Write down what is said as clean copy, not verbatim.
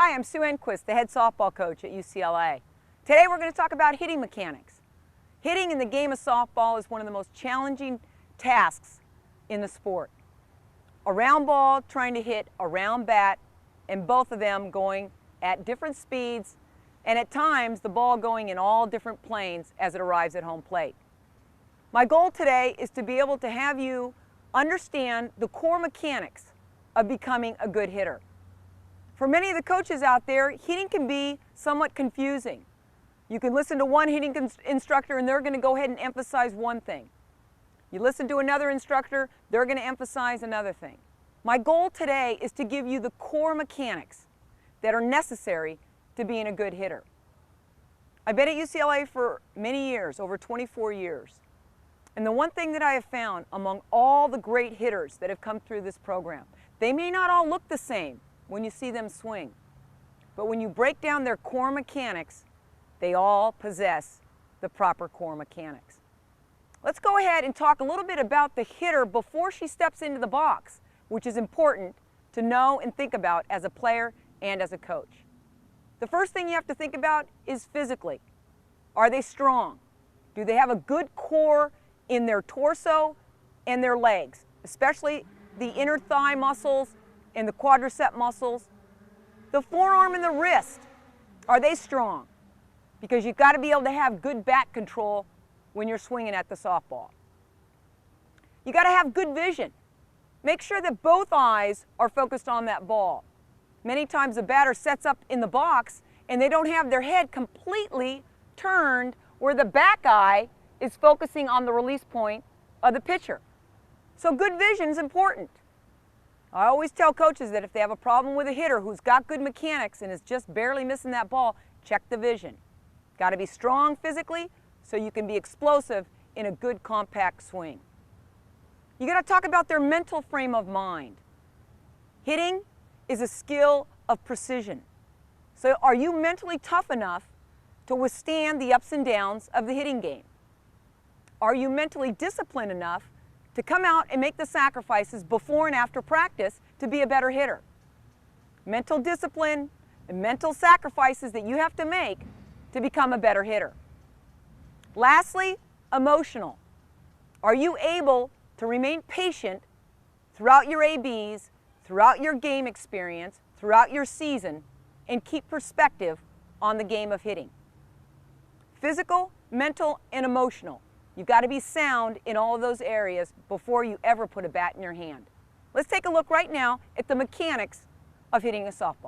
Hi, I'm Sue Enquist, the head softball coach at UCLA. Today we're going to talk about hitting mechanics. Hitting in the game of softball is one of the most challenging tasks in the sport. A round ball trying to hit a round bat, and both of them going at different speeds, and at times the ball going in all different planes as it arrives at home plate. My goal today is to be able to have you understand the core mechanics of becoming a good hitter. For many of the coaches out there, hitting can be somewhat confusing. You can listen to one hitting instructor and they're going to go ahead and emphasize one thing. You listen to another instructor, they're going to emphasize another thing. My goal today is to give you the core mechanics that are necessary to being a good hitter. I've been at UCLA for many years, over 24 years. And the one thing that I have found among all the great hitters that have come through this program, they may not all look the same when you see them swing. But when you break down their core mechanics, they all possess the proper core mechanics. Let's go ahead and talk a little bit about the hitter before she steps into the box, which is important to know and think about as a player and as a coach. The first thing you have to think about is physically. Are they strong? Do they have a good core in their torso and their legs, especially the inner thigh muscles and the quadricep muscles? The forearm and the wrist, are they strong? Because you've got to be able to have good bat control when you're swinging at the softball. You got to have good vision. Make sure that both eyes are focused on that ball. Many times the batter sets up in the box and they don't have their head completely turned where the back eye is focusing on the release point of the pitcher. So good vision is important. I always tell coaches that if they have a problem with a hitter who's got good mechanics and is just barely missing that ball, check the vision. Got to be strong physically so you can be explosive in a good compact swing. You got to talk about their mental frame of mind. Hitting is a skill of precision. So are you mentally tough enough to withstand the ups and downs of the hitting game? Are you mentally disciplined enough to come out and make the sacrifices before and after practice to be a better hitter? Mental discipline and mental sacrifices that you have to make to become a better hitter. Lastly, emotional. Are you able to remain patient throughout your ABs, throughout your game experience, throughout your season, and keep perspective on the game of hitting? Physical, mental, and emotional. You've got to be sound in all of those areas before you ever put a bat in your hand. Let's take a look right now at the mechanics of hitting a softball.